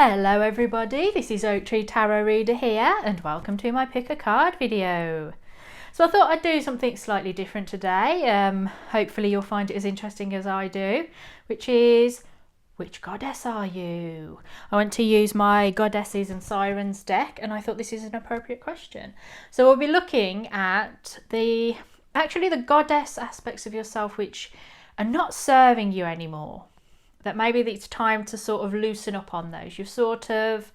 Hello everybody, this is Oak Tree Tarot Reader here and welcome to my pick a card video. So I thought I'd do something slightly different today. Hopefully you'll find it as interesting as I do, which is, which goddess are you? I want to use my Goddesses and Sirens deck and I thought this is an appropriate question. So we'll be looking at the goddess aspects of yourself which are not serving you anymore. That maybe it's time to sort of loosen up on those. You've sort of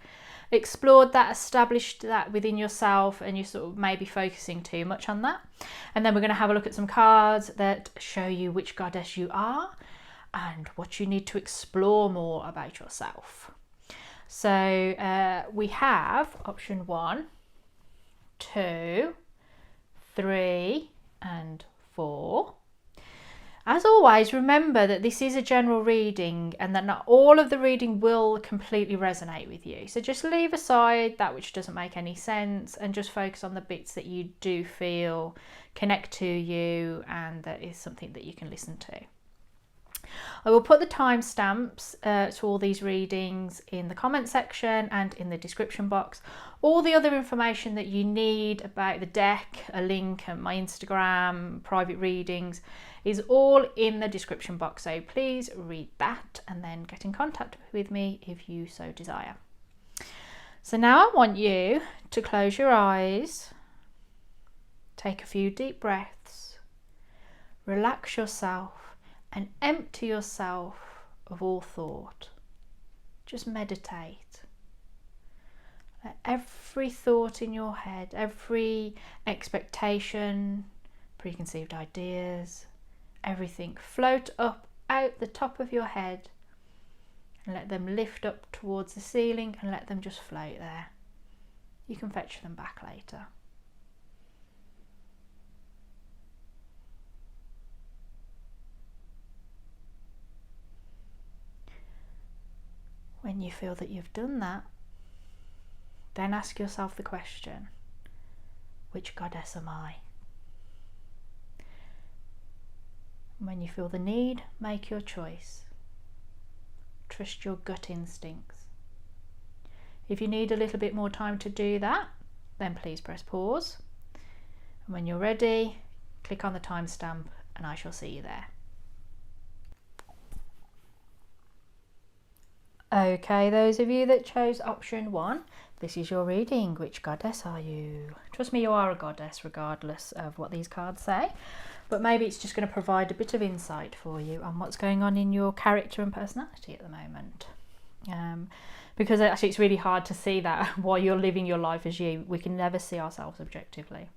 explored that, established that within yourself, and you're sort of maybe focusing too much on that. And then we're going to have a look at some cards that show you which goddess you are and what you need to explore more about yourself. So we have option 1, 2, 3 and 4. As always, remember that this is a general reading and that not all of the reading will completely resonate with you. So just leave aside that which doesn't make any sense and just focus on the bits that you do feel connect to you and that is something that you can listen to. I will put the timestamps to all these readings in the comment section and in the description box. All the other information that you need about the deck, a link and my Instagram, private readings, is all in the description box. So please read that and then get in contact with me if you so desire. So now I want you to close your eyes, take a few deep breaths, relax yourself and empty yourself of all thought. Just meditate. Let every thought in your head, every expectation, preconceived ideas, everything float up out the top of your head and let them lift up towards the ceiling and let them just float there. You can fetch them back later. When you feel that you've done that, then ask yourself the question, which goddess am I? When you feel the need, make your choice. Trust your gut instincts. If you need a little bit more time to do that, then please press pause. And when you're ready, click on the timestamp and I shall see you there. Okay, those of you that chose option 1, this is your reading. Which goddess are you? Trust me, you are a goddess regardless of what these cards say. But maybe it's just going to provide a bit of insight for you on what's going on in your character and personality at the moment. Because actually it's really hard to see that while you're living your life as you. We can never see ourselves objectively.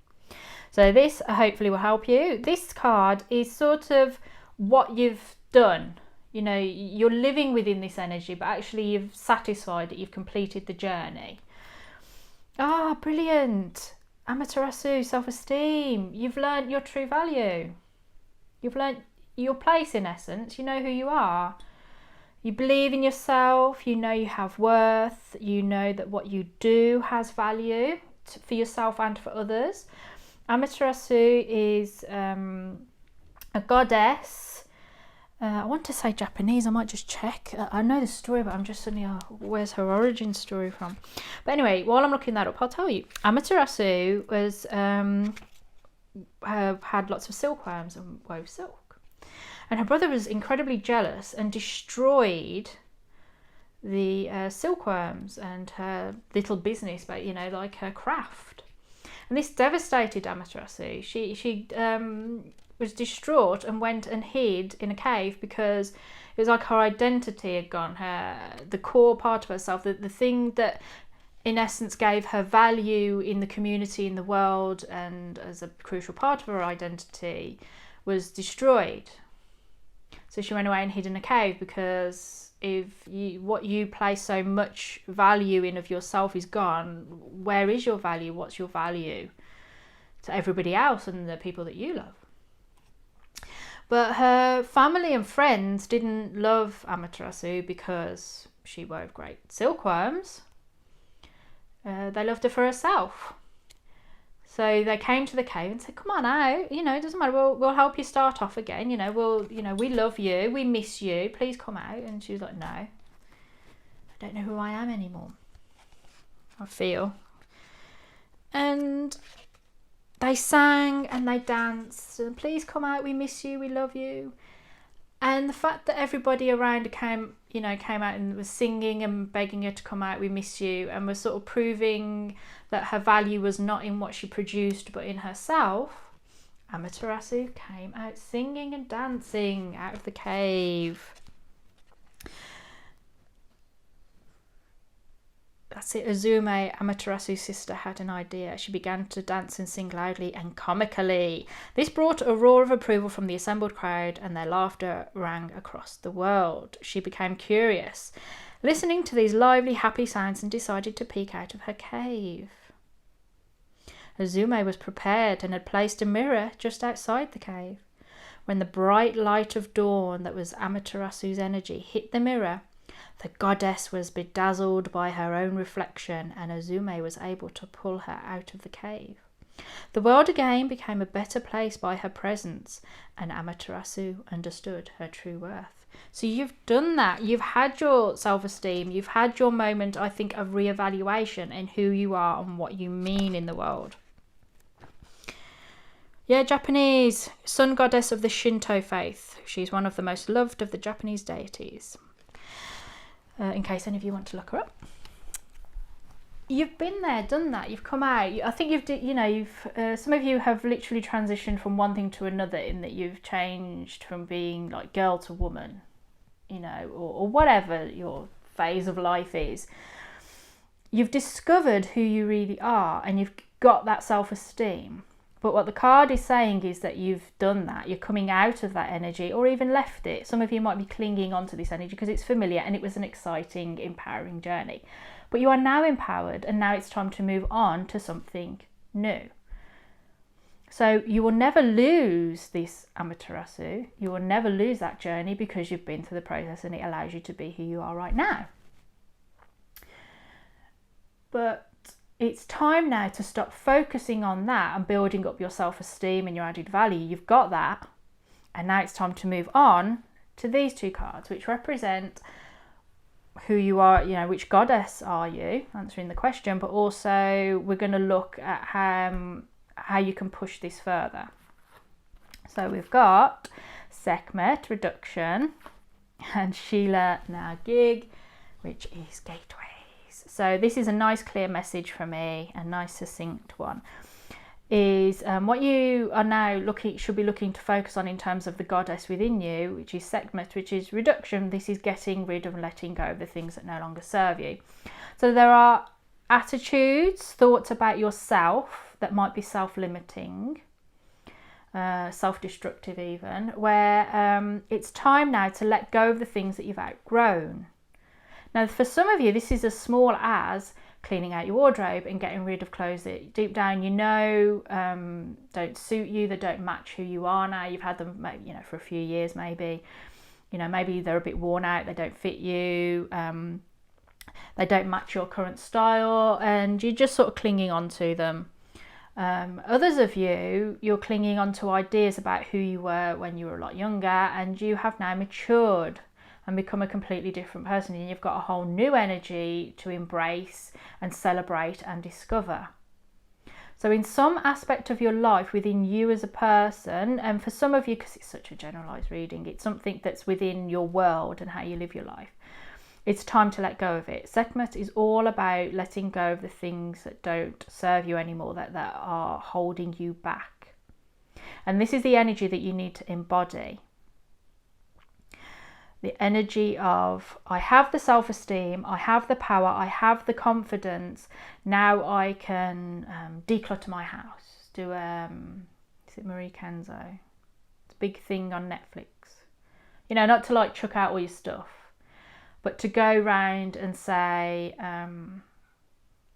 So this hopefully will help you. This card is sort of what you've done. You know, you're living within this energy, but actually you've satisfied that you've completed the journey. Ah, brilliant. Amaterasu, self-esteem. You've learnt your true value. You've learnt your place in essence. You know who you are. You believe in yourself. You know you have worth. You know that what you do has value for yourself and for others. Amaterasu is a goddess. I want to say Japanese, I might just check. I know the story, but I'm just suddenly, where's her origin story from? But anyway, while I'm looking that up, I'll tell you. Amaterasu was had lots of silkworms and wove silk. And her brother was incredibly jealous and destroyed the silkworms and her little business, but you know, like her craft. And this devastated Amaterasu. She was distraught and went and hid in a cave because it was like her identity had gone, the core part of herself, the thing that in essence gave her value in the community, in the world, and as a crucial part of her identity was destroyed. So she went away and hid in a cave because what you place so much value in of yourself is gone, where is your value? What's your value to everybody else and the people that you love? But her family and friends didn't love Amaterasu because she wove great silkworms. They loved her for herself. So they came to the cave and said, come on out, you know, it doesn't matter, we'll help you start off again, we love you, we miss you, please come out. And she was like, no. I don't know who I am anymore, I feel. And they sang and they danced, and please come out, we miss you, we love you. And the fact that everybody around her came out and was singing and begging her to come out, we miss you, and was sort of proving that her value was not in what she produced but in herself, Amaterasu came out singing and dancing out of the cave. That's it. Uzume, Amaterasu's sister, had an idea. She began to dance and sing loudly and comically. This brought a roar of approval from the assembled crowd, and their laughter rang across the world. She became curious, listening to these lively, happy sounds, and decided to peek out of her cave. Uzume was prepared and had placed a mirror just outside the cave. When the bright light of dawn that was Amaterasu's energy hit the mirror, the goddess was bedazzled by her own reflection, and Uzume was able to pull her out of the cave. The world again became a better place by her presence, and Amaterasu understood her true worth. So you've done that. You've had your self-esteem. You've had your moment, I think, of re-evaluation in who you are and what you mean in the world. Yeah, Japanese, sun goddess of the Shinto faith. She's one of the most loved of the Japanese deities. In case any of you want to look her up. You've been there, done that. You've come out. I think some of you have literally transitioned from one thing to another, in that you've changed from being like girl to woman, or whatever your phase of life is. You've discovered who you really are, and you've got that self-esteem. But what the card is saying is that you've done that. You're coming out of that energy, or even left it. Some of you might be clinging onto this energy because it's familiar and it was an exciting, empowering journey. But you are now empowered, and now it's time to move on to something new. So you will never lose this Amaterasu. You will never lose that journey, because you've been through the process and it allows you to be who you are right now. But it's time now to stop focusing on that and building up your self-esteem and your added value. You've got that. And now it's time to move on to these two cards, which represent who you are, which goddess are you, answering the question, but also we're going to look at how you can push this further. So we've got Sekhmet, reduction, and Sheila, Nagig, which is gateway. So this is a nice clear message for me, a nice succinct one, is what you are now should be looking to focus on in terms of the goddess within you, which is Sekhmet, which is reduction. This is getting rid of and letting go of the things that no longer serve you. So there are attitudes, thoughts about yourself that might be self-limiting, self-destructive even, where it's time now to let go of the things that you've outgrown. Now, for some of you, this is as small as cleaning out your wardrobe and getting rid of clothes that deep down don't suit you, that don't match who you are now. You've had them, for a few years maybe. Maybe they're a bit worn out, they don't fit you, they don't match your current style, and you're just sort of clinging on to them. Others of you, you're clinging on to ideas about who you were when you were a lot younger, and you have now matured and become a completely different person, and you've got a whole new energy to embrace and celebrate and discover. So in some aspect of your life within you as a person, and for some of you, because it's such a generalized reading, it's something that's within your world and how you live your life, it's time to let go of it. Sekhmet is all about letting go of the things that don't serve you anymore, that are holding you back. And this is the energy that you need to embody. The energy of, I have the self-esteem, I have the power, I have the confidence. Now I can declutter my house. Is it Marie Kenzo? It's a big thing on Netflix. Not to like chuck out all your stuff, but to go round and say,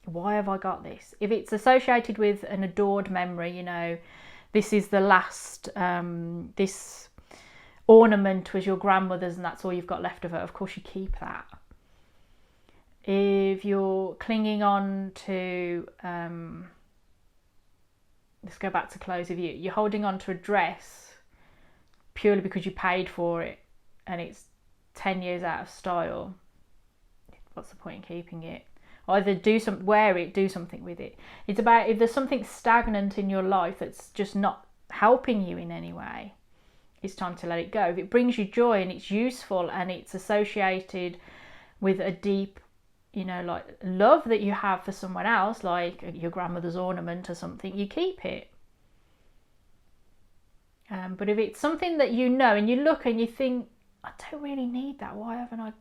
why have I got this? If it's associated with an adored memory, this is the last, this ornament was your grandmother's and that's all you've got left of her, of course you keep that. If you're clinging on to, let's go back to clothes, if you're holding on to a dress purely because you paid for it and it's 10 years out of style, what's the point in keeping it? Either wear it, do something with it. It's about if there's something stagnant in your life that's just not helping you in any way, it's time to let it go. If it brings you joy and it's useful and it's associated with a deep, like love that you have for someone else, like your grandmother's ornament or something, you keep it. But if it's something that and you look and you think, I don't really need that, why haven't I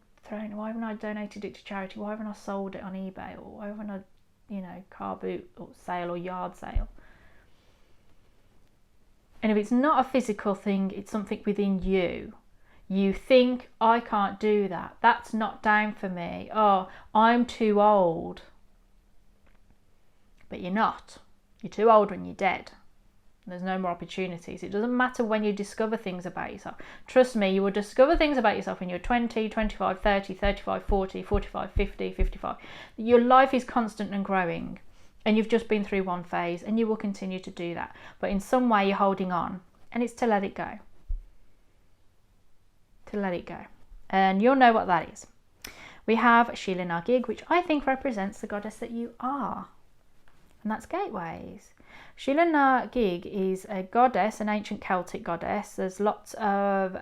donated it to charity, why haven't I sold it on eBay, or why haven't I, car boot or sale or yard sale? And if it's not a physical thing, it's something within you. You think, I can't do that. That's not down for me. Oh, I'm too old. But you're not. You're too old when you're dead. There's no more opportunities. It doesn't matter when you discover things about yourself. Trust me, you will discover things about yourself when you're 20, 25, 30, 35, 40, 45, 50, 55. Your life is constant and growing. And you've just been through one phase and you will continue to do that. But in some way you're holding on, and it's to let it go. To let it go. And you'll know what that is. We have Sheila na gig, which I think represents the goddess that you are. And that's gateways. Sheila na gig is a goddess, an ancient Celtic goddess. There's lots of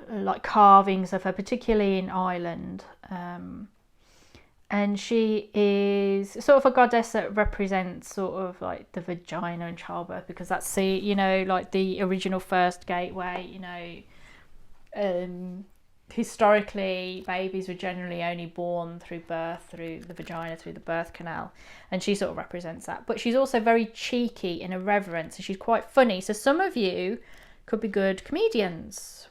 like carvings of her, particularly in Ireland. And she is sort of a goddess that represents sort of like the vagina and childbirth, because that's the, like the original first gateway, historically babies were generally only born through birth, through the vagina, through the birth canal. And she sort of represents that. But she's also very cheeky and irreverent, so she's quite funny. So some of you could be good comedians,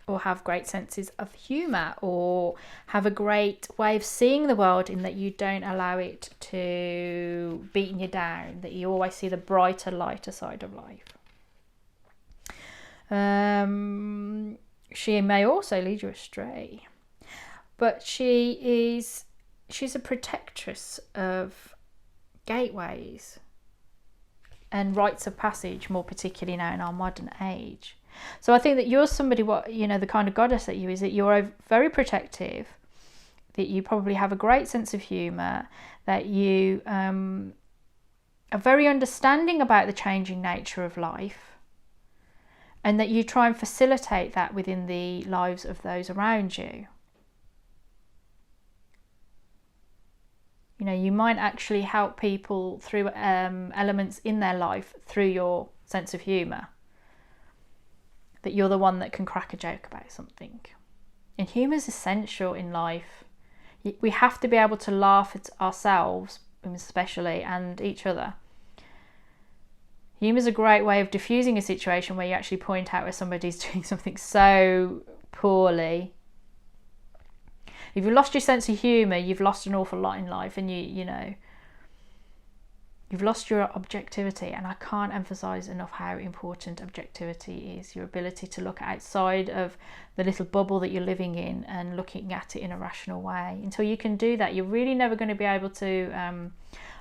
or have great senses of humour, or have a great way of seeing the world in that you don't allow it to beating you down, that you always see the brighter, lighter side of life. She may also lead you astray, but she's a protectress of gateways and rites of passage, more particularly now in our modern age. So I think that you're somebody, the kind of goddess that you is that you're very protective, that you probably have a great sense of humour, that you are very understanding about the changing nature of life, and that you try and facilitate that within the lives of those around you. You might actually help people through elements in their life through your sense of humour. That you're the one that can crack a joke about something. And humour is essential in life. We have to be able to laugh at ourselves, especially, and each other. Humour is a great way of diffusing a situation where you actually point out where somebody's doing something so poorly. If you've lost your sense of humour, you've lost an awful lot in life, and you've lost your objectivity. And I can't emphasise enough how important objectivity is. Your ability to look outside of the little bubble that you're living in and looking at it in a rational way. Until you can do that, you're really never going to be able to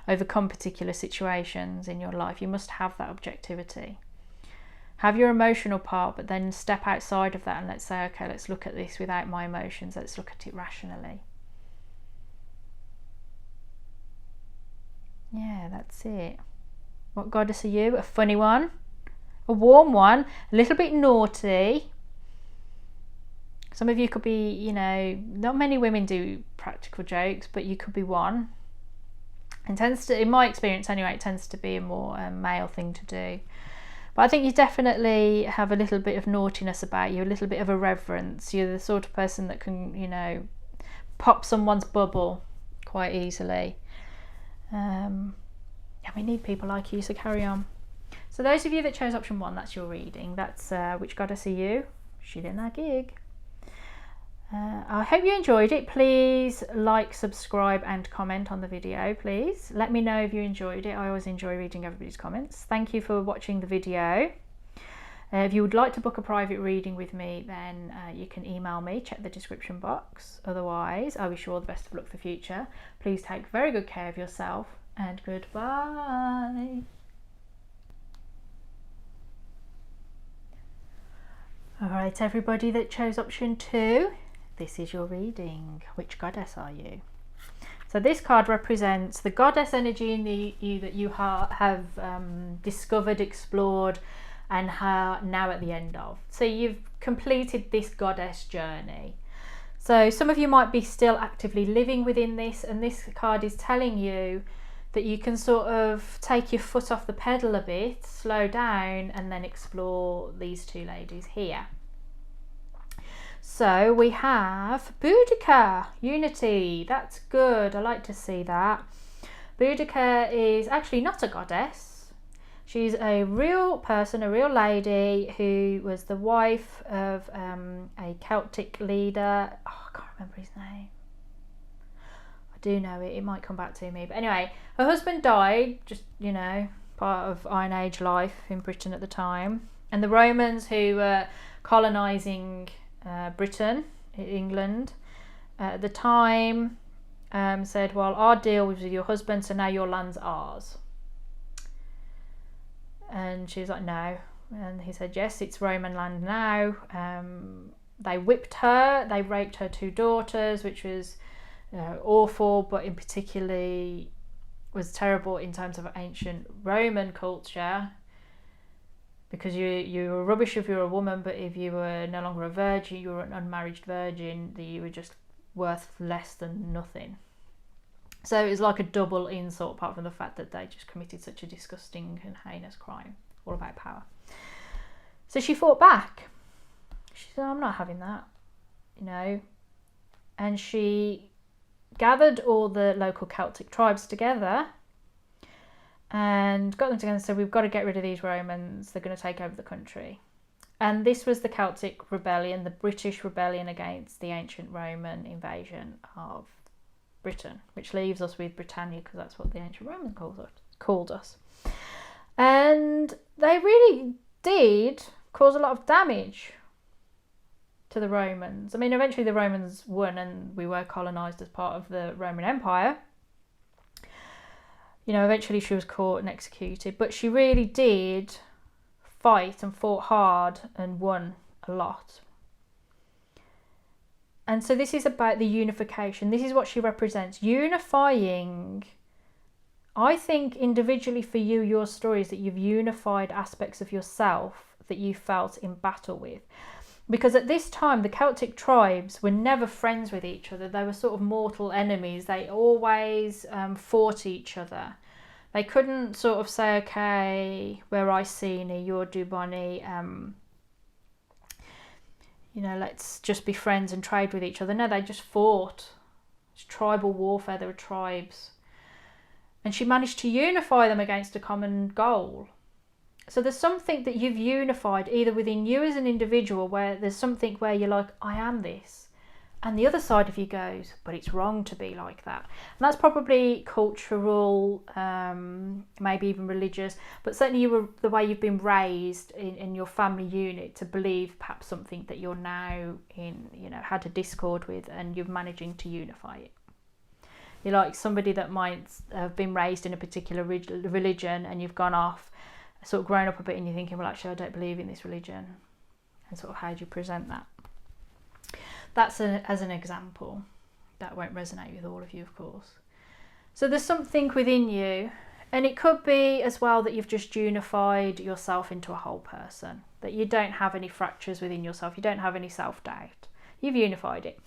overcome particular situations in your life. You must have that objectivity. Have your emotional part, but then step outside of that and let's say, okay, let's look at this without my emotions. Let's look at it rationally. Yeah, that's it. What goddess are you? A funny one, a warm one, a little bit naughty. Some of you could be, not many women do practical jokes, but you could be one. And tends to, in my experience anyway, it tends to be a more male thing to do. But I think you definitely have a little bit of naughtiness about you, a little bit of irreverence. You're the sort of person that can, pop someone's bubble quite easily. And we need people like you, so carry on. So those of you that chose option 1, that's your reading. That's which goddess are you? Sheila na gig. I hope you enjoyed it. Please like, subscribe and comment on the video, please. Let me know if you enjoyed it. I always enjoy reading everybody's comments. Thank you for watching the video. If you would like to book a private reading with me, then you can email me, check the description box. Otherwise, I wish you all the best of luck for the future. Please take very good care of yourself, and goodbye. All right, everybody that chose option 2, this is your reading. Which goddess are you? So this card represents the goddess energy in you that you have discovered, explored, and are now at the end of. So you've completed this goddess journey. So some of you might be still actively living within this, and this card is telling you that you can sort of take your foot off the pedal a bit, slow down, and then explore these two ladies here. So we have Boudica, unity. That's good. I like to see that. Boudica is actually not a goddess. She's a real person, a real lady who was the wife of a Celtic leader. Oh, I can't remember his name. I do know it. It might come back to me. But anyway, her husband died, just, you know, part of Iron Age life in Britain at the time. And the Romans who were colonising Britain, England, at the time said, well, our deal was with your husband, so now your land's ours. And she was like, no. And he said, yes, it's Roman land now. They whipped her, they raped her 2 daughters, which was awful, but in particularly was terrible in terms of ancient Roman culture. Because you were rubbish if you were a woman, but if you were no longer a virgin, you were an unmarried virgin, you were just worth less than nothing. So it was like a double insult, apart from the fact that they just committed such a disgusting and heinous crime, all about power. So she fought back. She said, I'm not having that, you know. And she gathered all the local Celtic tribes together and got them together and said, we've got to get rid of these Romans, they're going to take over the country. And this was the Celtic rebellion, the British rebellion against the ancient Roman invasion of Britain, which leaves us with Britannia, because that's what the ancient Romans called us. And they really did cause a lot of damage to the Romans. I mean, eventually the Romans won and we were colonised as part of the Roman Empire. You know, eventually she was caught and executed, but she really did fight and fought hard and won a lot. And so this is about the unification. This is what she represents. Unifying, I think individually for you, your story is that you've unified aspects of yourself that you felt in battle with. Because at this time, the Celtic tribes were never friends with each other. They were sort of mortal enemies. They always fought each other. They couldn't sort of say, okay, we're Iceni, you're Duboni, you know, let's just be friends and trade with each other. No, they just fought. It's tribal warfare. There were tribes. And she managed to unify them against a common goal. So there's something that you've unified either within you as an individual, where there's something where you're like, I am this. And the other side of you goes, but it's wrong to be like that. And that's probably cultural, maybe even religious, but certainly the way you've been raised in your family unit to believe perhaps something that you're now in, you know, had a discord with, and you're managing to unify it. You're like somebody that might have been raised in a particular religion, and you've gone off, sort of grown up a bit, and you're thinking, well, actually, I don't believe in this religion. And sort of how do you present that? That's as an example. That won't resonate with all of you, of course. So there's something within you, and it could be as well that you've just unified yourself into a whole person, that you don't have any fractures within yourself, you don't have any self-doubt. You've unified it.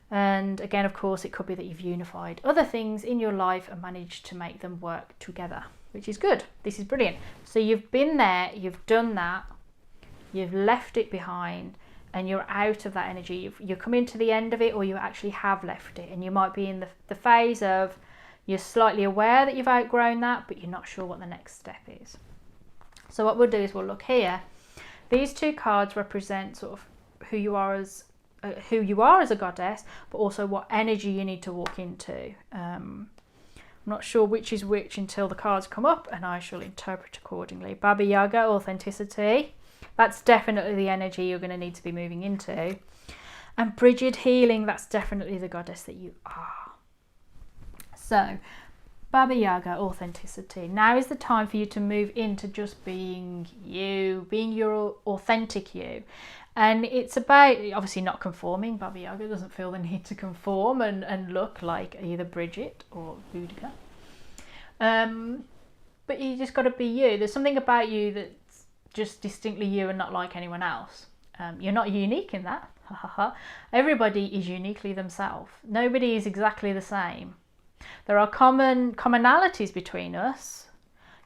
And again, of course, it could be that you've unified other things in your life and managed to make them work together, which is good. This is brilliant. So you've been there, you've done that, you've left it behind, and you're out of that energy. You're coming to the end of it, or you actually have left it. And you might be in the phase of you're slightly aware that you've outgrown that, but you're not sure what the next step is. So what we'll do is we'll look here. These 2 cards represent sort of who you are as a goddess, but also what energy you need to walk into. I'm not sure which is which until the cards come up, and I shall interpret accordingly. Baba Yaga, authenticity. That's definitely the energy you're going to need to be moving into. And Brigid, healing. That's definitely the goddess that you are. So, Baba Yaga, authenticity. Now is the time for you to move into just being you, being your authentic you. And it's about, obviously, not conforming. Baba Yaga doesn't feel the need to conform and look like either Bridget or Boudica. But you just got to be you. There's something about you that's just distinctly you and not like anyone else. You're not unique in that. Everybody is uniquely themselves. Nobody is exactly the same. There are commonalities between us.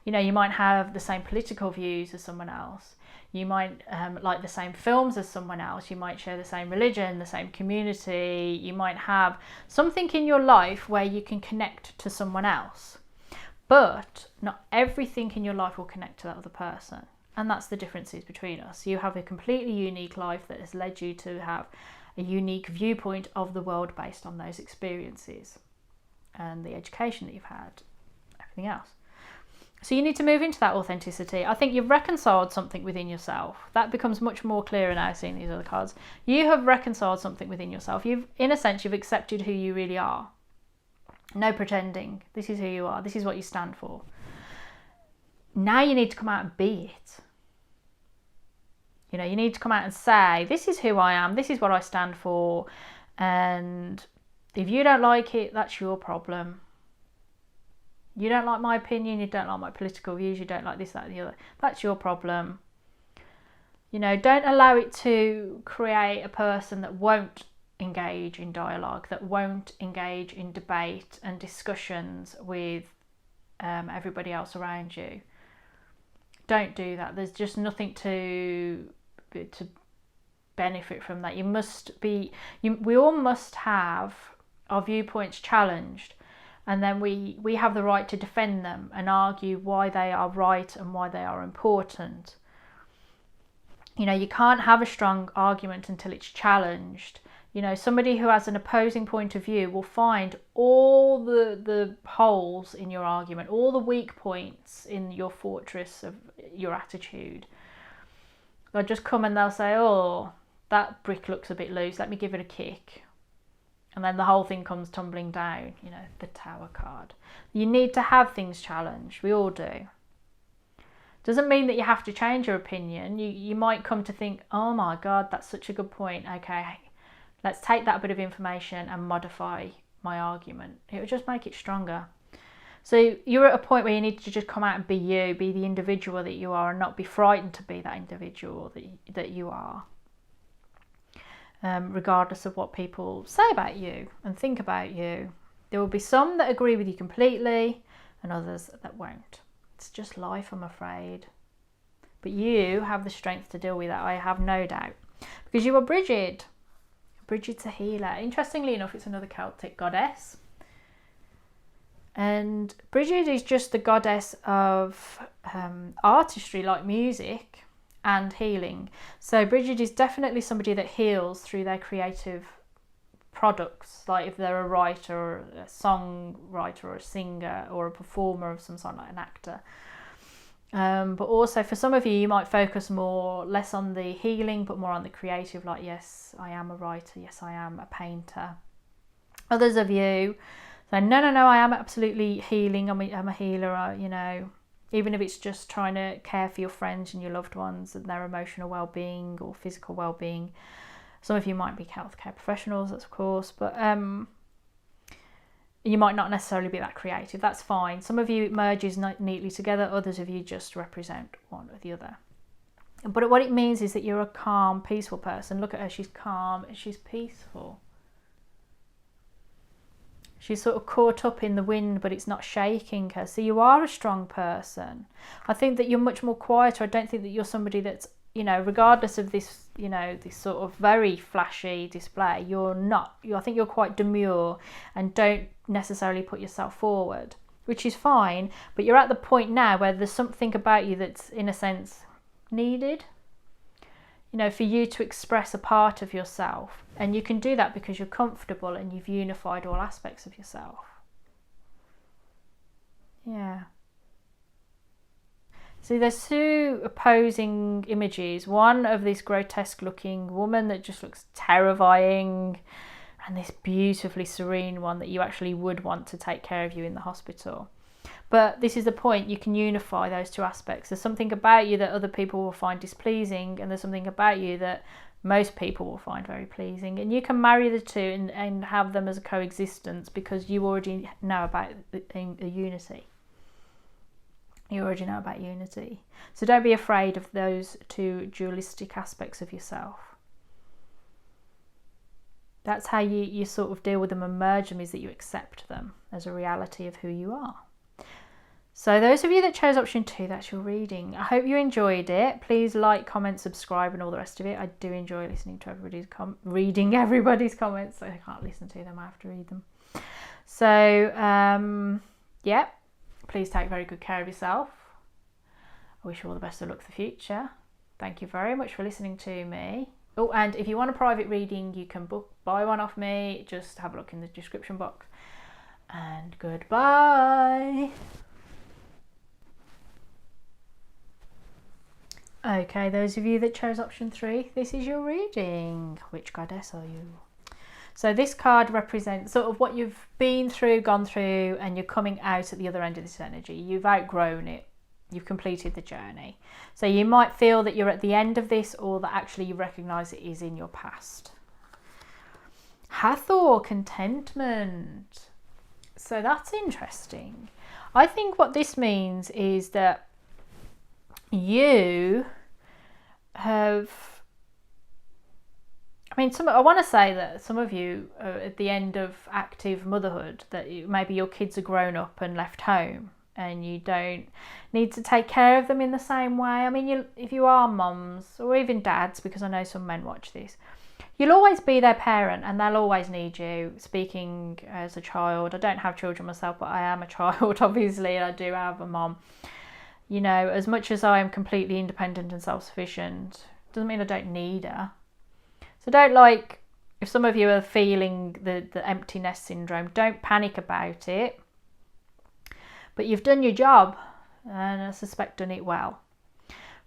You know, you might have the same political views as someone else. You might like the same films as someone else. You might share the same religion, the same community. You might have something in your life where you can connect to someone else. But not everything in your life will connect to that other person. And that's the differences between us. You have a completely unique life that has led you to have a unique viewpoint of the world based on those experiences and the education that you've had, everything else. So you need to move into that authenticity. I think you've reconciled something within yourself. That becomes much more clearer now seeing these other cards. You have reconciled something within yourself. In a sense, you've accepted who you really are. No pretending. This is who you are. This is what you stand for. Now you need to come out and be it. You know, you need to come out and say, this is who I am. This is what I stand for. And if you don't like it, that's your problem. You don't like my opinion. You don't like my political views. You don't like this, that, and the other. That's your problem. You know, don't allow it to create a person that won't engage in dialogue, that won't engage in debate and discussions with everybody else around you. Don't do that. There's just nothing to benefit from that. We all must have our viewpoints challenged, and then we have the right to defend them and argue why they are right and why they are important. You know, you can't have a strong argument until it's challenged. You know, somebody who has an opposing point of view will find all the holes in your argument, all the weak points in your fortress of your attitude. They'll just come and they'll say, oh, that brick looks a bit loose, let me give it a kick. And then the whole thing comes tumbling down, you know, the Tower card. You need to have things challenged. We all do. Doesn't mean that you have to change your opinion. You might come to think, oh my God, that's such a good point. Okay, let's take that bit of information and modify my argument. It will just make it stronger. So you're at a point where you need to just come out and be you, be the individual that you are, and not be frightened to be that individual that you are. Regardless of what people say about you and think about you. There will be some that agree with you completely and others that won't. It's just life, I'm afraid. But you have the strength to deal with that, I have no doubt. Because you are Bridget. Bridget's a healer. Interestingly enough, it's another Celtic goddess. And Bridget is just the goddess of artistry, like music, and healing. So Bridget is definitely somebody that heals through their creative products, like if they're a writer or a songwriter or a singer or a performer of some sort, like an actor. But also for some of you, you might focus less on the healing but more on the creative, like yes, I am a writer, yes, I am a painter. Others of you say, no, I am absolutely healing, I'm a healer, you know, even if it's just trying to care for your friends and your loved ones and their emotional well-being or physical well-being. Some of you might be healthcare professionals, of course, but you might not necessarily be that creative. That's fine. Some of you it merges neatly together. Others of you just represent one or the other. But what it means is that you're a calm, peaceful person. Look at her. She's calm and she's peaceful. She's sort of caught up in the wind, but it's not shaking her. So you are a strong person. I think that you're much more quieter. I don't think that you're somebody that's, you know, regardless of this, you know, this sort of very flashy display, you're not. I think you're quite demure and don't necessarily put yourself forward, which is fine. But you're at the point now where there's something about you that's, in a sense, needed. You know, for you to express a part of yourself. And you can do that because you're comfortable and you've unified all aspects of yourself. Yeah. See, there's two opposing images. One of this grotesque looking woman that just looks terrifying, and this beautifully serene one that you actually would want to take care of you in the hospital. But this is the point, you can unify those two aspects. There's something about you that other people will find displeasing, and there's something about you that most people will find very pleasing. And you can marry the two and have them as a coexistence, because you already know about the unity. You already know about unity. So don't be afraid of those two dualistic aspects of yourself. That's how you sort of deal with them and merge them, is that you accept them as a reality of who you are. So those of you that chose option 2, that's your reading. I hope you enjoyed it. Please like, comment, subscribe and all the rest of it. I do enjoy listening to reading everybody's comments. So I can't listen to them, I have to read them. So yeah, please take very good care of yourself. I wish you all the best of luck for the future. Thank you very much for listening to me. Oh, and if you want a private reading, you can buy one off me. Just have a look in the description box. And goodbye. Okay, those of you that chose option 3, this is your reading. Which goddess are you? So this card represents sort of what you've been through, gone through, and you're coming out at the other end of this energy. You've outgrown it. You've completed the journey. So you might feel that you're at the end of this, or that actually you recognise it is in your past. Hathor, contentment. So that's interesting. I think what this means is that you have, I mean, I want to say that some of you are at the end of active motherhood, that maybe your kids are grown up and left home and you don't need to take care of them in the same way. I mean, if you are mums or even dads, because I know some men watch this, you'll always be their parent and they'll always need you. Speaking as a child, I don't have children myself, but I am a child, obviously, and I do have a mom. You know, as much as I am completely independent and self-sufficient, doesn't mean I don't need her. So don't, like, if some of you are feeling the empty nest syndrome, don't panic about it. But you've done your job, and I suspect done it well.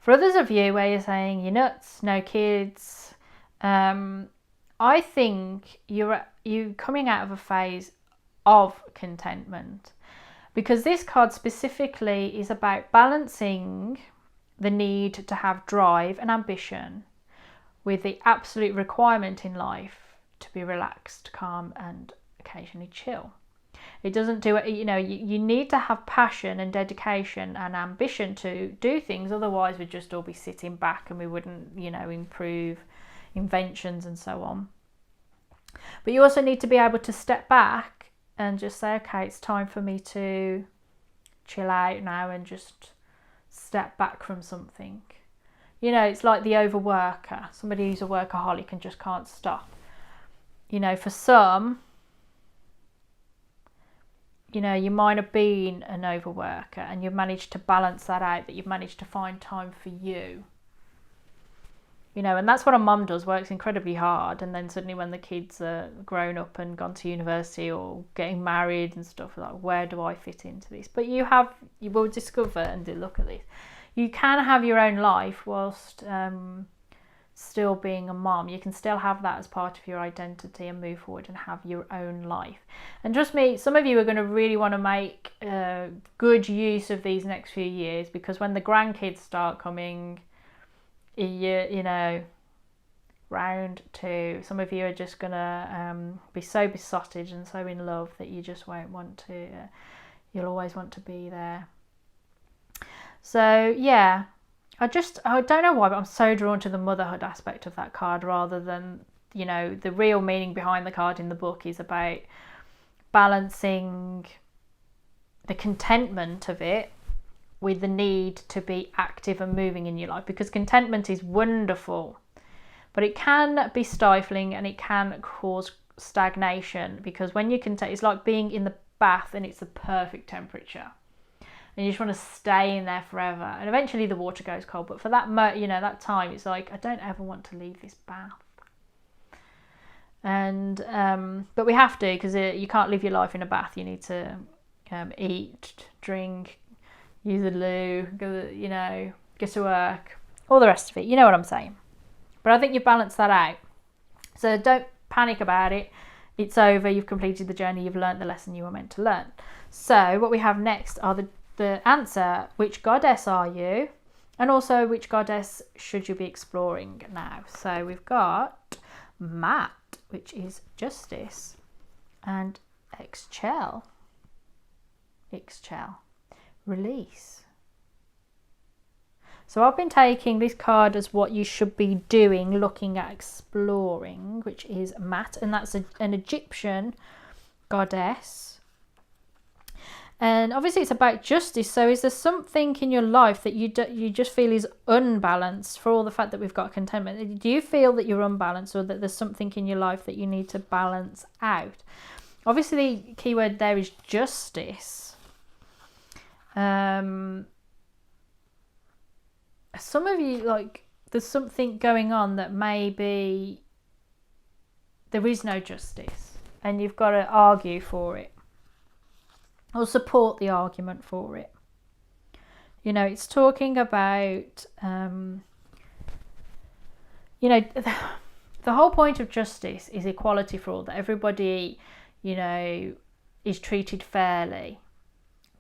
For others of you where you're saying you're nuts, no kids, I think you're coming out of a phase of contentment. Because this card specifically is about balancing the need to have drive and ambition with the absolute requirement in life to be relaxed, calm and occasionally chill. It doesn't do it, you know, you need to have passion and dedication and ambition to do things, otherwise we'd just all be sitting back and we wouldn't, you know, improve inventions and so on. But you also need to be able to step back and just say, okay, it's time for me to chill out now and just step back from something. You know, it's like the overworker, somebody who's a workaholic and just can't stop. You know, for some, you know, you might have been an overworker and you've managed to balance that out, that you've managed to find time for you. You know, and that's what a mum does, works incredibly hard, and then suddenly when the kids are grown up and gone to university or getting married and stuff, like, where do I fit into this? But you will discover and look at this. You can have your own life whilst still being a mum. You can still have that as part of your identity and move forward and have your own life. And trust me, some of you are going to really want to make good use of these next few years, because when the grandkids start coming, you know, round 2, some of you are just gonna be so besotted and so in love that you just won't want to, you'll always want to be there. So yeah, I don't know why, but I'm so drawn to the motherhood aspect of that card, rather than, you know, the real meaning behind the card in the book is about balancing the contentment of it with the need to be active and moving in your life, because contentment is wonderful, but it can be stifling and it can cause stagnation, because when you it's like being in the bath and it's the perfect temperature and you just want to stay in there forever, and eventually the water goes cold, but for that you know, that time, it's like, I don't ever want to leave this bath. And but we have to, because you can't live your life in a bath. You need to eat, drink, use the loo, go, you know, get to work, all the rest of it. You know what I'm saying. But I think you balance that out. So don't panic about it. It's over. You've completed the journey. You've learnt the lesson you were meant to learn. So what we have next are the answer. Which goddess are you? And also, which goddess should you be exploring now? So we've got Mat, which is justice, and Exhale, release. So I've been taking this card as what you should be doing, looking at exploring, which is Mat, and that's an Egyptian goddess. And obviously it's about justice. So is there something in your life that you just feel is unbalanced, for all the fact that we've got contentment? Do you feel that you're unbalanced, or that there's something in your life that you need to balance out? Obviously the key word there is justice. Some of you, like, there's something going on that maybe there is no justice and you've got to argue for it, or support the argument for it. You know, it's talking about, you know, the whole point of justice is equality for all, that everybody, you know, is treated fairly,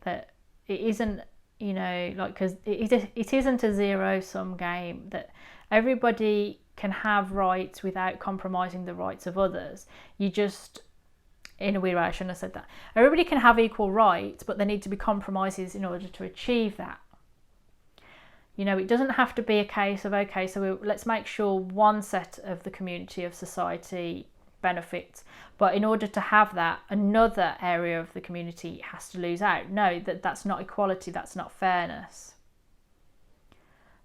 that it isn't, you know, like, because it isn't a zero-sum game, that everybody can have rights without compromising the rights of others. You just, in a weird way, I shouldn't have said that. Everybody can have equal rights, but there need to be compromises in order to achieve that. You know, it doesn't have to be a case of, okay, so let's make sure one set of the community of society benefits, but in order to have that, another area of the community has to lose out. No, that's not equality, that's not fairness.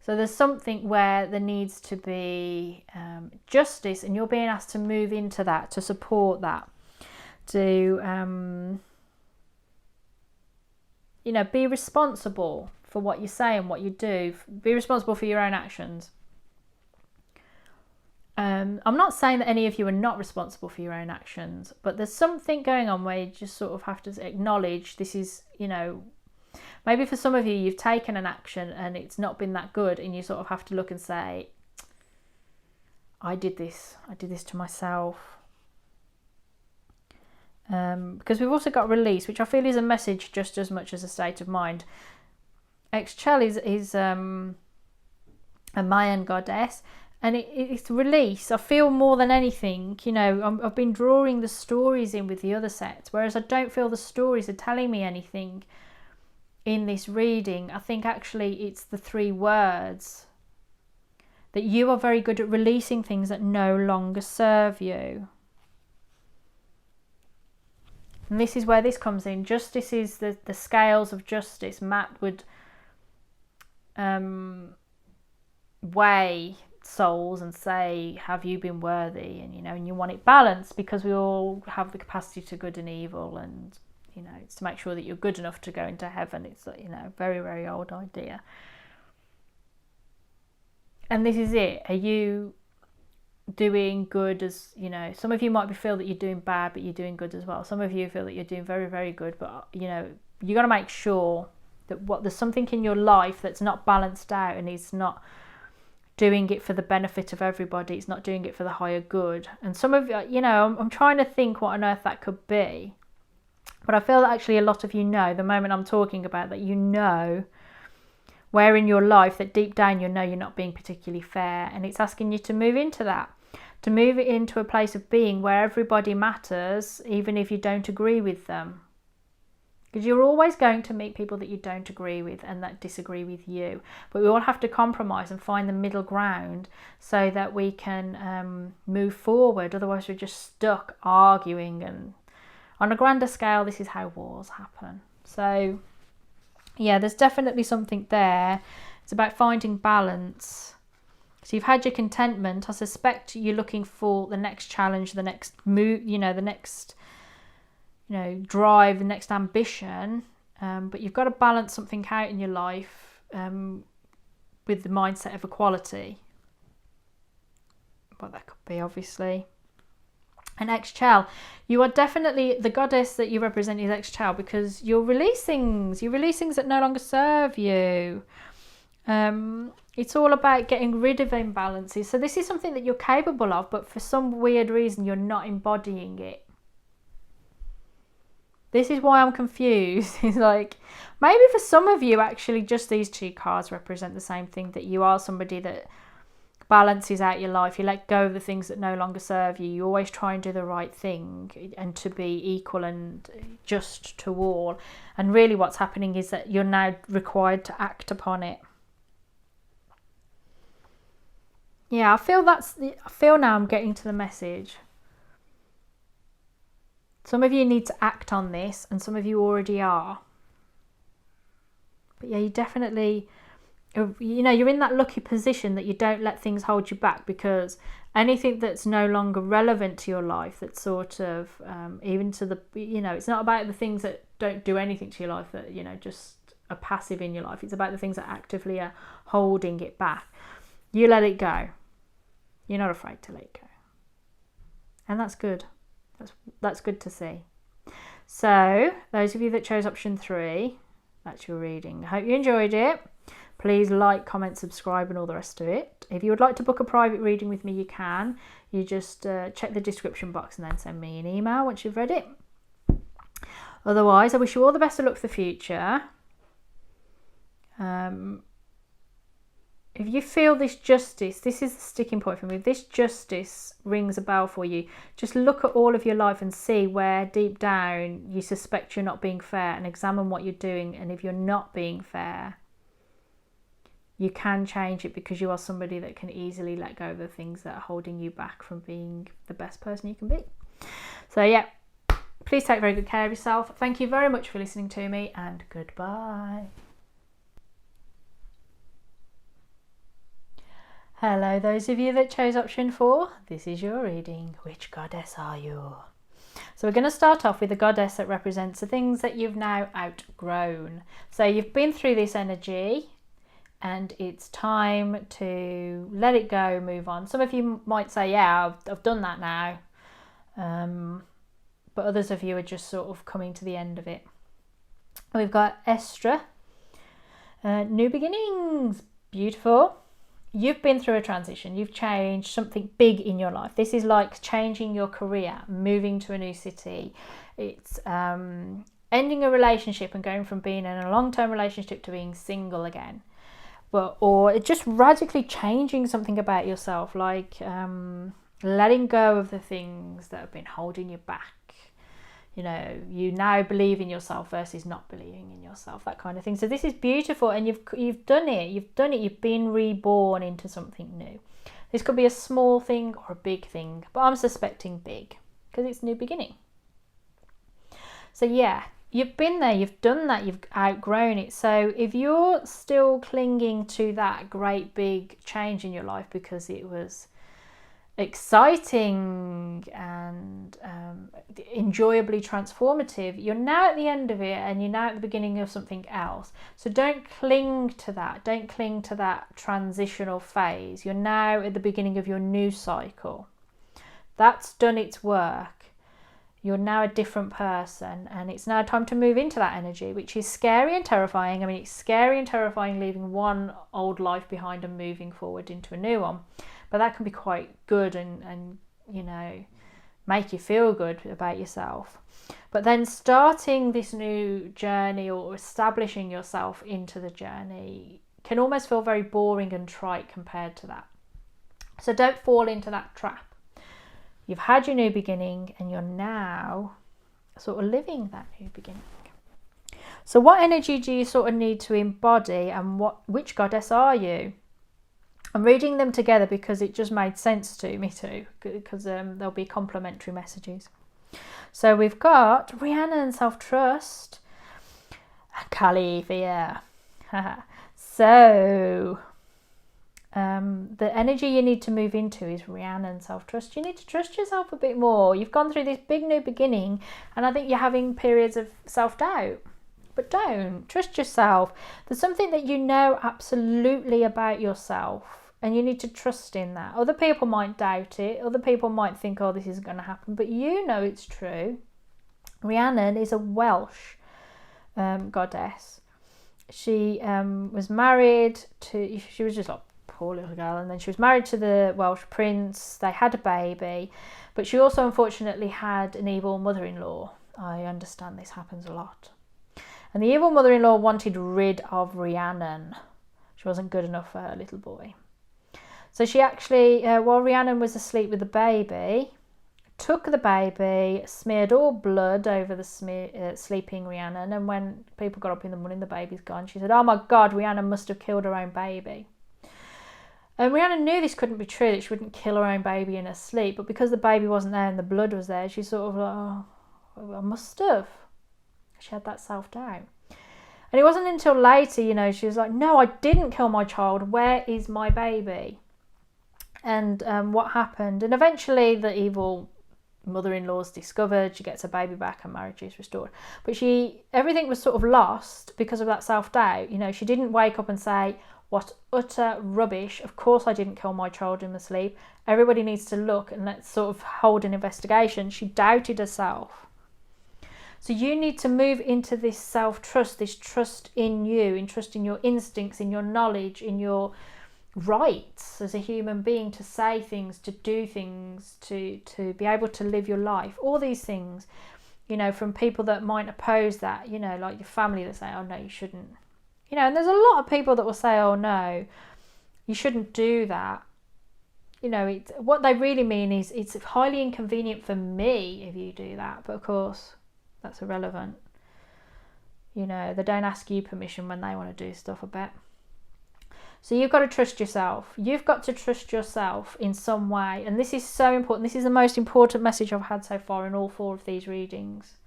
So there's something where there needs to be justice, and you're being asked to move into that, to support that, to you know, be responsible for what you say and what you do. Be responsible for your own actions. I'm not saying that any of you are not responsible for your own actions, but there's something going on where you just sort of have to acknowledge this is, you know, maybe for some of you, you've taken an action and it's not been that good, and you sort of have to look and say, I did this to myself. Because we've also got release, which I feel is a message just as much as a state of mind. Exhale is a Mayan goddess, and it's release. I feel more than anything, you know, I've been drawing the stories in with the other sets, whereas I don't feel the stories are telling me anything in this reading. I think actually it's the 3 words, that you are very good at releasing things that no longer serve you. And this is where this comes in. Justice is the scales of justice. Mat would weigh souls and say, have you been worthy? And, you know, and you want it balanced, because we all have the capacity to good and evil, and, you know, it's to make sure that you're good enough to go into heaven. It's, you know, very, very old idea. And this is it. Are you doing good? As, you know, some of you might feel that you're doing bad, but you're doing good as well. Some of you feel that you're doing very, very good, but, you know, you got to make sure that there's something in your life that's not balanced out, and it's not doing it for the benefit of everybody. It's not doing it for the higher good. And some of you, you know, I'm trying to think what on earth that could be, but I feel that actually a lot of you know, the moment I'm talking about that, you know where in your life that deep down you know you're not being particularly fair, and it's asking you to move into that, to move it into a place of being where everybody matters, even if you don't agree with them. Because you're always going to meet people that you don't agree with and that disagree with you. But we all have to compromise and find the middle ground so that we can move forward. Otherwise we're just stuck arguing. And on a grander scale, this is how wars happen. So yeah, there's definitely something there. It's about finding balance. So you've had your contentment. I suspect you're looking for the next challenge, the next move, you know, the next, you know, drive, the next ambition, but you've got to balance something out in your life with the mindset of equality. What that could be, obviously. And Exhale, you are definitely the goddess that you represent is Exhale, because you're releasing things that no longer serve you. It's all about getting rid of imbalances. So this is something that you're capable of, but for some weird reason you're not embodying it. This is why I'm confused. It's like, maybe for some of you, actually, just these two cards represent the same thing, that you are somebody that balances out your life. You let go of the things that no longer serve you. You always try and do the right thing and to be equal and just to all. And really what's happening is that you're now required to act upon it. Yeah, I feel now I'm getting to the message. Some of you need to act on this, and some of you already are. But yeah, you definitely, you're in that lucky position that you don't let things hold you back, because anything that's no longer relevant to your life, that's sort of, even to the, it's not about the things that don't do anything to your life, that, just are passive in your life. It's about the things that actively are holding it back. You let it go. You're not afraid to let it go. And that's good. That's good to see. So, those of you that chose option 3, that's your reading. I hope you enjoyed it. Please like, comment, subscribe and all the rest of it. If you would like to book a private reading with me, you can. You just check the description box and then send me an email once you've read it. Otherwise, I wish you all the best of luck for the future. If you feel this justice, this is the sticking point for me. If this justice rings a bell for you, just look at all of your life and see where deep down you suspect you're not being fair, and examine what you're doing. And if you're not being fair, you can change it, because you are somebody that can easily let go of the things that are holding you back from being the best person you can be. So yeah, please take very good care of yourself. Thank you very much for listening to me, and goodbye. Hello, those of you that chose option 4, this is your reading. Which goddess are you? So we're going to start off with the goddess that represents the things that you've now outgrown. So you've been through this energy and it's time to let it go, move on. Some of you might say, yeah, I've done that now. But others of you are just sort of coming to the end of it. We've got Estra, new beginnings, beautiful. You've been through a transition. You've changed something big in your life. This is like changing your career, moving to a new city. It's ending a relationship and going from being in a long-term relationship to being single again. Or just radically changing something about yourself, like letting go of the things that have been holding you back. You now believe in yourself versus not believing in yourself, that kind of thing. So this is beautiful, and you've done it. You've been reborn into something new. This could be a small thing or a big thing, but I'm suspecting big, because it's new beginning. So yeah, you've been there, you've done that, you've outgrown it. So if you're still clinging to that great big change in your life because it was exciting and enjoyably transformative, you're now at the end of it, and you're now at the beginning of something else. So don't cling to that. Don't cling to that transitional phase. You're now at the beginning of your new cycle. That's done its work. You're now a different person, and it's now time to move into that energy, which is scary and terrifying. I mean, it's scary and terrifying leaving one old life behind and moving forward into a new one. But that can be quite good and make you feel good about yourself. But then starting this new journey or establishing yourself into the journey can almost feel very boring and trite compared to that. So don't fall into that trap. You've had your new beginning and you're now sort of living that new beginning. So what energy do you sort of need to embody, and which goddess are you? I'm reading them together because it just made sense to me too, because there'll be complementary messages. So we've got Rhiannon, self-trust, and Kali, fear. So the energy you need to move into is Rhiannon, self-trust. You need to trust yourself a bit more. You've gone through this big new beginning, and I think you're having periods of self-doubt. But don't. Trust yourself. There's something that you know absolutely about yourself, and you need to trust in that. Other people might doubt it. Other people might think, oh, this isn't going to happen. But you know it's true. Rhiannon is a Welsh goddess. She was married to... She was just like a poor little girl. And then she was married to the Welsh prince. They had a baby. But she also, unfortunately, had an evil mother-in-law. I understand this happens a lot. And the evil mother-in-law wanted rid of Rhiannon. She wasn't good enough for her little boy. So she actually, while Rhiannon was asleep with the baby, took the baby, smeared all blood over the sleeping Rhiannon, and when people got up in the morning, the baby's gone. She said, "Oh my God, Rhiannon must have killed her own baby." And Rhiannon knew this couldn't be true, that she wouldn't kill her own baby in her sleep, but because the baby wasn't there and the blood was there, she sort of like, "Oh, I must have." She had that self-doubt. And it wasn't until later, you know, she was like, "No, I didn't kill my child. Where is my baby?" And what happened? And eventually the evil mother-in-law's discovered. She gets her baby back and marriage is restored. But everything was sort of lost because of that self-doubt. You know, she didn't wake up and say, "What utter rubbish. Of course I didn't kill my child in my sleep. Everybody needs to look and let's sort of hold an investigation." She doubted herself. So you need to move into this self-trust, this trust in you, in trust in your instincts, in your knowledge, in your rights as a human being to say things, to do things, to be able to live your life. All these things, you know, from people that might oppose that, you know, like your family that say, "Oh no, you shouldn't." You know, and there's a lot of people that will say, "Oh no, you shouldn't do that." You know, what they really mean is it's highly inconvenient for me if you do that. But of course, that's irrelevant. You know, they don't ask you permission when they want to do stuff, I bet. So you've got to trust yourself. You've got to trust yourself in some way. And this is so important. This is the most important message I've had so far in all 4 of these readings.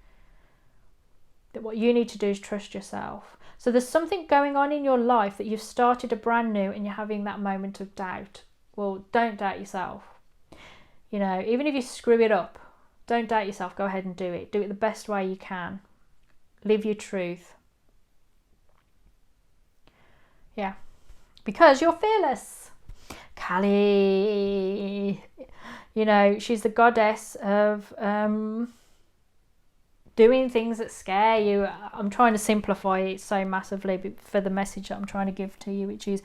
That what you need to do is trust yourself. So there's something going on in your life that you've started a brand new and you're having that moment of doubt. Well, don't doubt yourself. You know, even if you screw it up, don't doubt yourself. Go ahead and do it. Do it the best way you can. Live your truth. Yeah. Because you're fearless. Kali, you know, she's the goddess of doing things that scare you. I'm trying to simplify it so massively for the message that I'm trying to give to you, which is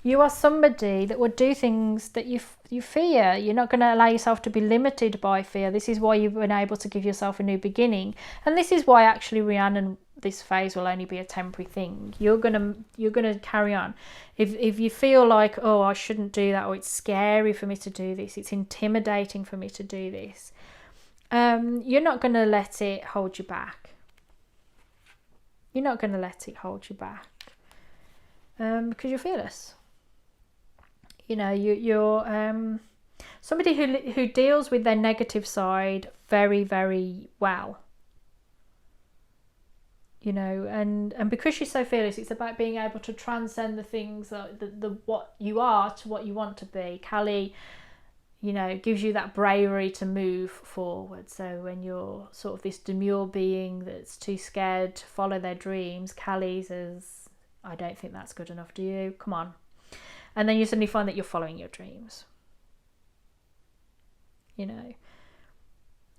you are somebody that would do things that you fear. You're not going to allow yourself to be limited by fear. This is why you've been able to give yourself a new beginning. And this is why actually Rhiannon, this phase will only be a temporary thing. You're gonna carry on. If you feel like, "Oh, I shouldn't do that," or "It's scary for me to do this, it's intimidating for me to do this," you're not going to let it hold you back. You're not going to let it hold you back because you're fearless. You know, you're somebody who deals with their negative side very, very well. You know, and because you're so fearless, it's about being able to transcend the things that the what you are to what you want to be. Kali, you know, gives you that bravery to move forward. So when you're sort of this demure being that's too scared to follow their dreams, Kali says, "I don't think that's good enough, do you? Come on." And then you suddenly find that you're following your dreams. You know,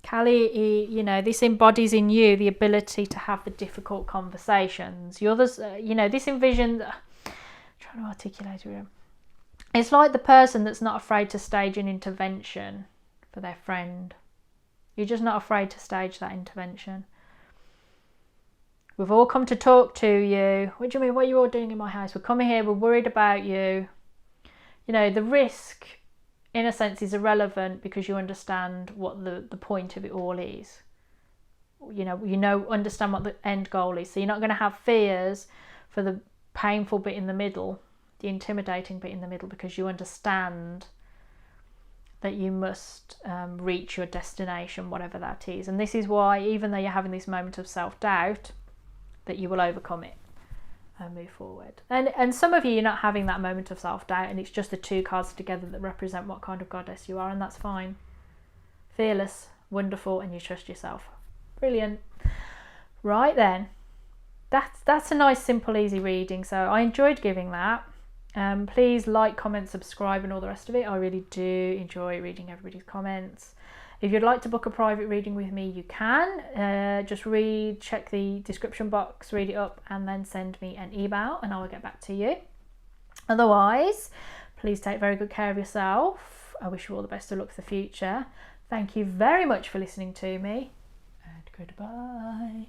Kali, you know, this embodies in you the ability to have the difficult conversations. You're the, you know, this envision, I'm trying to articulate it. It's like the person that's not afraid to stage an intervention for their friend. You're just not afraid to stage that intervention. We've all come to talk to you. What do you mean? What are you all doing in my house? We're coming here. We're worried about you. You know, the risk, in a sense, is irrelevant because you understand what the point of it all is. You know, understand what the end goal is. So you're not going to have fears for the painful bit in the middle, the intimidating bit in the middle, because you understand that you must reach your destination, whatever that is. And this is why, even though you're having this moment of self-doubt, that you will overcome it and move forward. And some of you, you're not having that moment of self-doubt, and it's just the 2 cards together that represent what kind of goddess you are, and that's fine. Fearless, wonderful, and you trust yourself. Brilliant. Right then, that's a nice, simple, easy reading. So I enjoyed giving that. Please like, comment, subscribe, and all the rest of it. I really do enjoy reading everybody's comments. If you'd like to book a private reading with me, you can. Just check the description box, read it up, and then send me an email and I will get back to you. Otherwise, please take very good care of yourself. I wish you all the best of luck for the future. Thank you very much for listening to me, and Goodbye.